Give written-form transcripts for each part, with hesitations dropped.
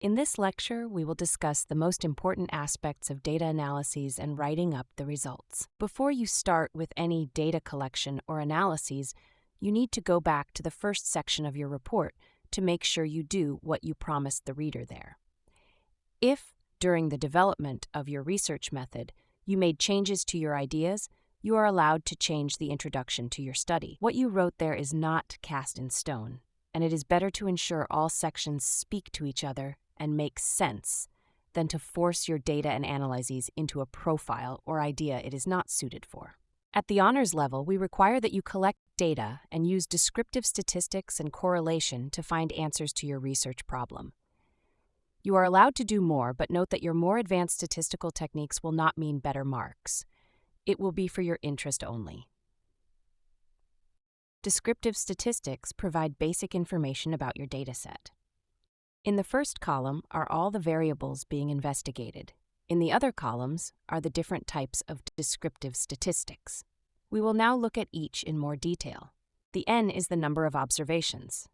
In this lecture, we will discuss the most important aspects of data analyses and writing up the results. Before you start with any data collection or analyses, you need to go back to the first section of your report to make sure you do what you promised the reader there. If, during the development of your research method, you made changes to your ideas, you are allowed to change the introduction to your study. What you wrote there is not cast in stone, and it is better to ensure all sections speak to each other and make sense than to force your data and analyses into a profile or idea it is not suited for. At the honors level, we require that you collect data and use descriptive statistics and correlation to find answers to your research problem. You are allowed to do more, but note that your more advanced statistical techniques will not mean better marks. It will be for your interest only. Descriptive statistics provide basic information about your dataset. In the first column are all the variables being investigated. In the other columns are the different types of descriptive statistics. We will now look at each in more detail. The N is the number of observations.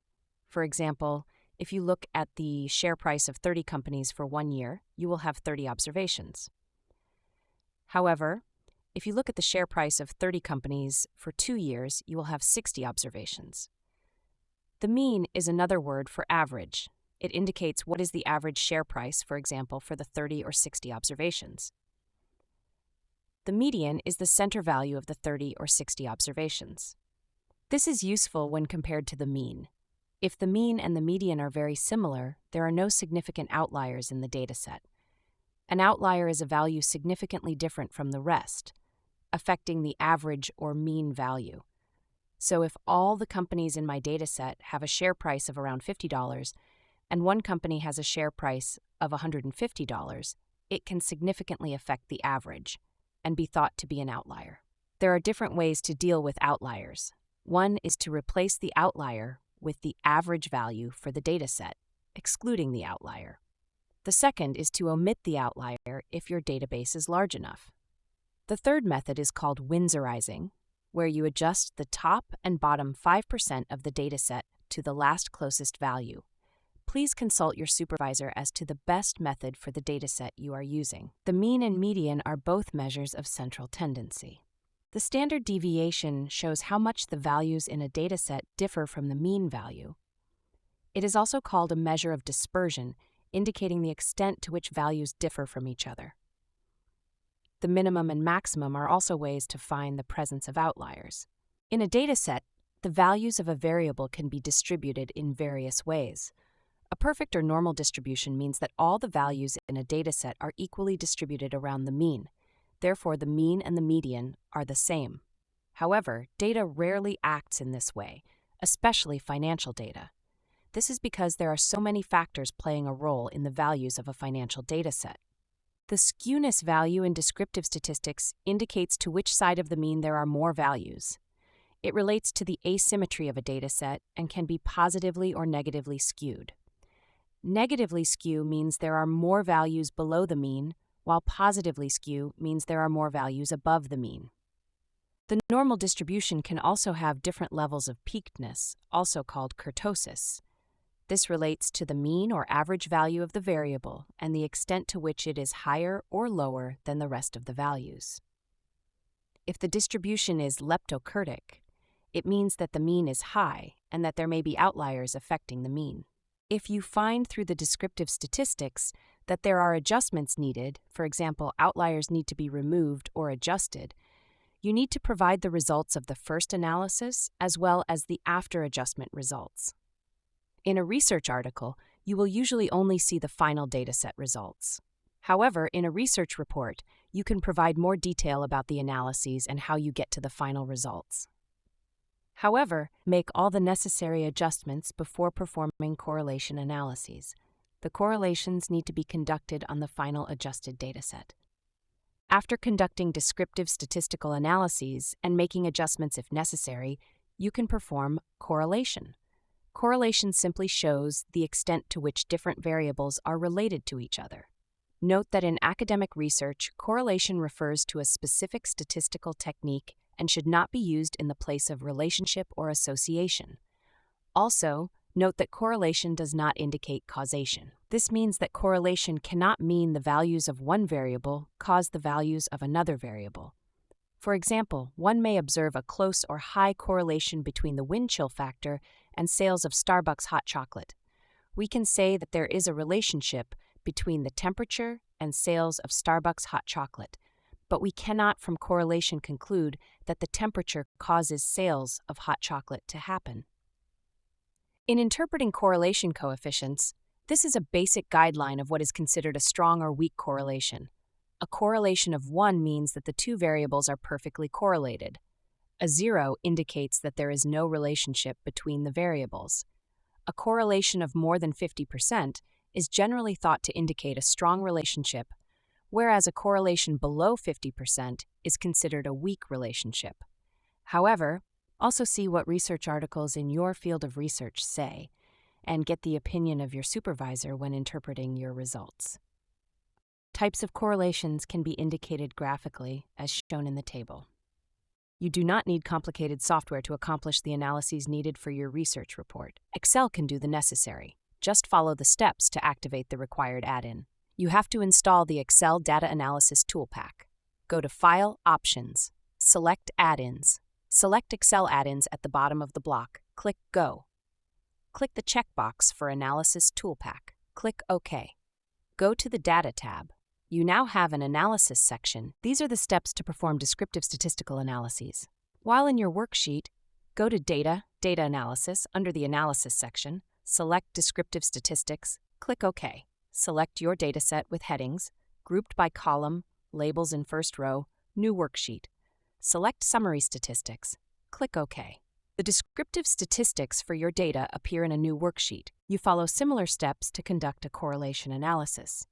For example, if you look at the share price of 30 companies for 1 year, you will have 30 observations. However, if you look at the share price of 30 companies for 2 years, you will have 60 observations. The mean is another word for average. It indicates what is the average share price, for example, for the 30 or 60 observations. The median is the center value of the 30 or 60 observations. This is useful when compared to the mean. If the mean and the median are very similar, there are no significant outliers in the dataset. An outlier is a value significantly different from the rest, affecting the average or mean value. So if all the companies in my dataset have a share price of around $50, and one company has a share price of $150, it can significantly affect the average and be thought to be an outlier. There are different ways to deal with outliers. One is to replace the outlier with the average value for the dataset, excluding the outlier. The second is to omit the outlier if your database is large enough. The third method is called Windsorizing, where you adjust the top and bottom 5% of the dataset to the last closest value. Please consult your supervisor as to the best method for the dataset you are using. The mean and median are both measures of central tendency. The standard deviation shows how much the values in a dataset differ from the mean value. It is also called a measure of dispersion, indicating the extent to which values differ from each other. The minimum and maximum are also ways to find the presence of outliers. In a dataset, the values of a variable can be distributed in various ways. A perfect or normal distribution means that all the values in a dataset are equally distributed around the mean. Therefore, the mean and the median are the same. However, data rarely acts in this way, especially financial data. This is because there are so many factors playing a role in the values of a financial dataset. The skewness value in descriptive statistics indicates to which side of the mean there are more values. It relates to the asymmetry of a dataset and can be positively or negatively skewed. Negatively skew means there are more values below the mean, while positively skew means there are more values above the mean. The normal distribution can also have different levels of peakedness, also called kurtosis. This relates to the mean or average value of the variable and the extent to which it is higher or lower than the rest of the values. If the distribution is leptokurtic, it means that the mean is high and that there may be outliers affecting the mean. If you find through the descriptive statistics that there are adjustments needed, for example, outliers need to be removed or adjusted, you need to provide the results of the first analysis as well as the after adjustment results. In a research article, you will usually only see the final dataset results. However, in a research report, you can provide more detail about the analyses and how you get to the final results. However, make all the necessary adjustments before performing correlation analyses. The correlations need to be conducted on the final adjusted dataset. After conducting descriptive statistical analyses and making adjustments if necessary, you can perform correlation. Correlation simply shows the extent to which different variables are related to each other. Note that in academic research, correlation refers to a specific statistical technique and should not be used in the place of relationship or association. Also, Note that correlation does not indicate causation. This means that correlation cannot mean the values of one variable cause the values of another variable. For example, one may observe a close or high correlation between the wind chill factor and sales of Starbucks hot chocolate. We can say that there is a relationship between the temperature and sales of Starbucks hot chocolate, but we cannot from correlation conclude that the temperature causes sales of hot chocolate to happen. In interpreting correlation coefficients, this is a basic guideline of what is considered a strong or weak correlation. A correlation of 1 means that the two variables are perfectly correlated. A 0 indicates that there is no relationship between the variables. A correlation of more than 50% is generally thought to indicate a strong relationship, whereas a correlation below 50% is considered a weak relationship. However, also see what research articles in your field of research say, and get the opinion of your supervisor when interpreting your results. Types of correlations can be indicated graphically, as shown in the table. You do not need complicated software to accomplish the analyses needed for your research report. Excel can do the necessary. Just follow the steps to activate the required add-in. You have to install the Excel Data Analysis Toolpak. Go to File, Options, select Add-ins. Select Excel add-ins at the bottom of the block. Click Go. Click the checkbox for Analysis Toolpak. Click OK. Go to the Data tab. You now have an Analysis section. These are the steps to perform descriptive statistical analyses. While in your worksheet, go to Data, Data Analysis under the Analysis section. Select Descriptive Statistics. Click OK. Select your dataset with headings, grouped by column, labels in first row, New Worksheet. Select Summary Statistics. Click OK. The descriptive statistics for your data appear in a new worksheet. You follow similar steps to conduct a correlation analysis.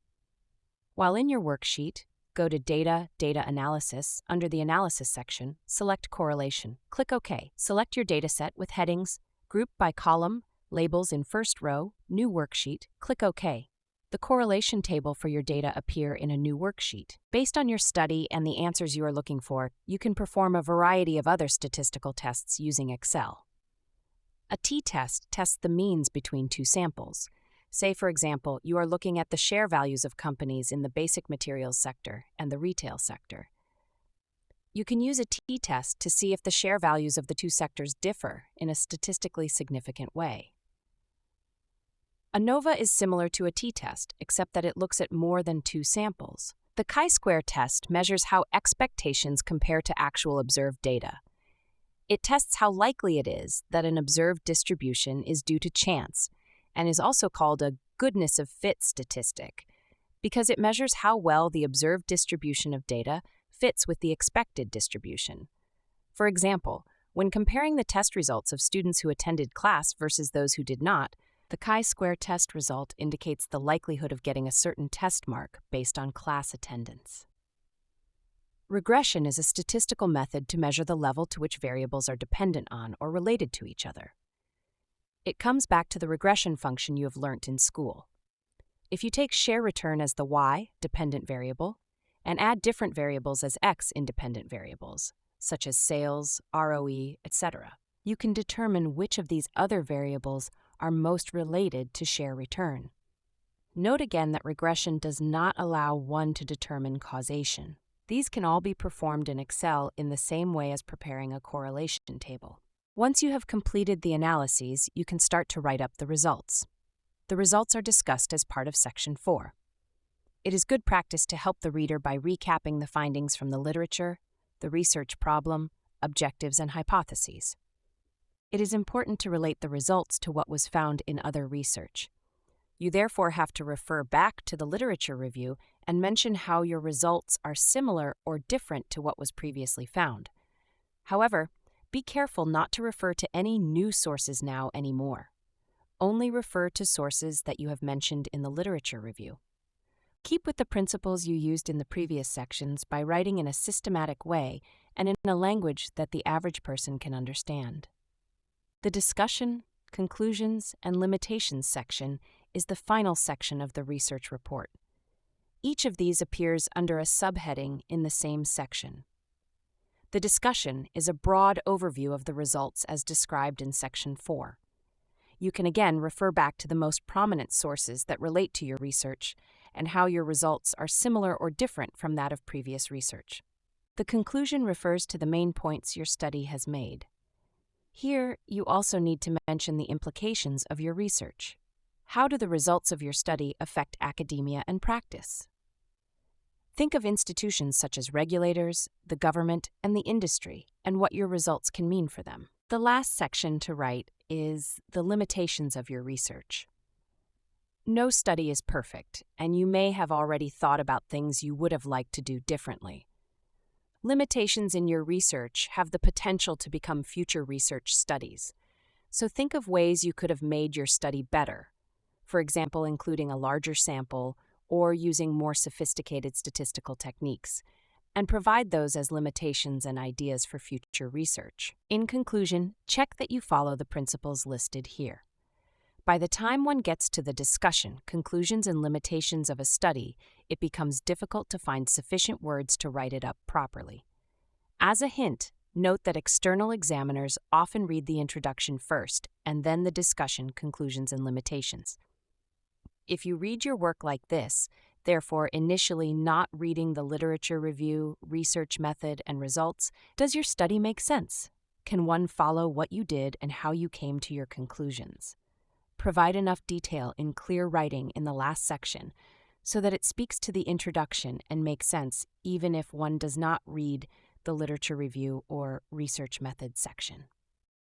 While in your worksheet, go to Data, Data Analysis under the Analysis section, select Correlation. Click OK. Select your dataset with headings, grouped by column, labels in first row, New Worksheet. Click OK. The correlation table for your data appear in a new worksheet. Based on your study and the answers you are looking for, you can perform a variety of other statistical tests using Excel. A t-test tests the means between two samples. Say, for example, you are looking at the share values of companies in the basic materials sector and the retail sector. You can use a t-test to see if the share values of the two sectors differ in a statistically significant way. ANOVA is similar to a t-test, except that it looks at more than two samples. The chi-square test measures how expectations compare to actual observed data. It tests how likely it is that an observed distribution is due to chance, and is also called a goodness of fit statistic, because it measures how well the observed distribution of data fits with the expected distribution. For example, when comparing the test results of students who attended class versus those who did not, the chi-square test result indicates the likelihood of getting a certain test mark based on class attendance. Regression is a statistical method to measure the level to which variables are dependent on or related to each other. It comes back to the regression function you have learnt in school. If you take share return as the y, dependent variable, and add different variables as x, independent variables, such as sales, ROE, etc., you can determine which of these other variables are most related to share return. Note again that regression does not allow one to determine causation. These can all be performed in Excel in the same way as preparing a correlation table. Once you have completed the analyses, you can start to write up the results. The results are discussed as part of Section 4. It is good practice to help the reader by recapping the findings from the literature, the research problem, objectives, and hypotheses. It is important to relate the results to what was found in other research. You therefore have to refer back to the literature review and mention how your results are similar or different to what was previously found. However, be careful not to refer to any new sources now anymore. Only refer to sources that you have mentioned in the literature review. Keep with the principles you used in the previous sections by writing in a systematic way and in a language that the average person can understand. The discussion, conclusions, and limitations section is the final section of the research report. Each of these appears under a subheading in the same section. The discussion is a broad overview of the results as described in Section 4. You can again refer back to the most prominent sources that relate to your research and how your results are similar or different from that of previous research. The conclusion refers to the main points your study has made. Here, you also need to mention the implications of your research. How do the results of your study affect academia and practice? Think of institutions such as regulators, the government, and the industry, and what your results can mean for them. The last section to write is the limitations of your research. No study is perfect, and you may have already thought about things you would have liked to do differently. Limitations in your research have the potential to become future research studies, so think of ways you could have made your study better, for example, including a larger sample or using more sophisticated statistical techniques, and provide those as limitations and ideas for future research. In conclusion, check that you follow the principles listed here. By the time one gets to the discussion, conclusions, and limitations of a study, it becomes difficult to find sufficient words to write it up properly. As a hint, note that external examiners often read the introduction first and then the discussion, conclusions, and limitations. If you read your work like this, therefore initially not reading the literature review, research method, and results, does your study make sense? Can one follow what you did and how you came to your conclusions? Provide enough detail in clear writing in the last section so that it speaks to the introduction and makes sense even if one does not read the literature review or research method section.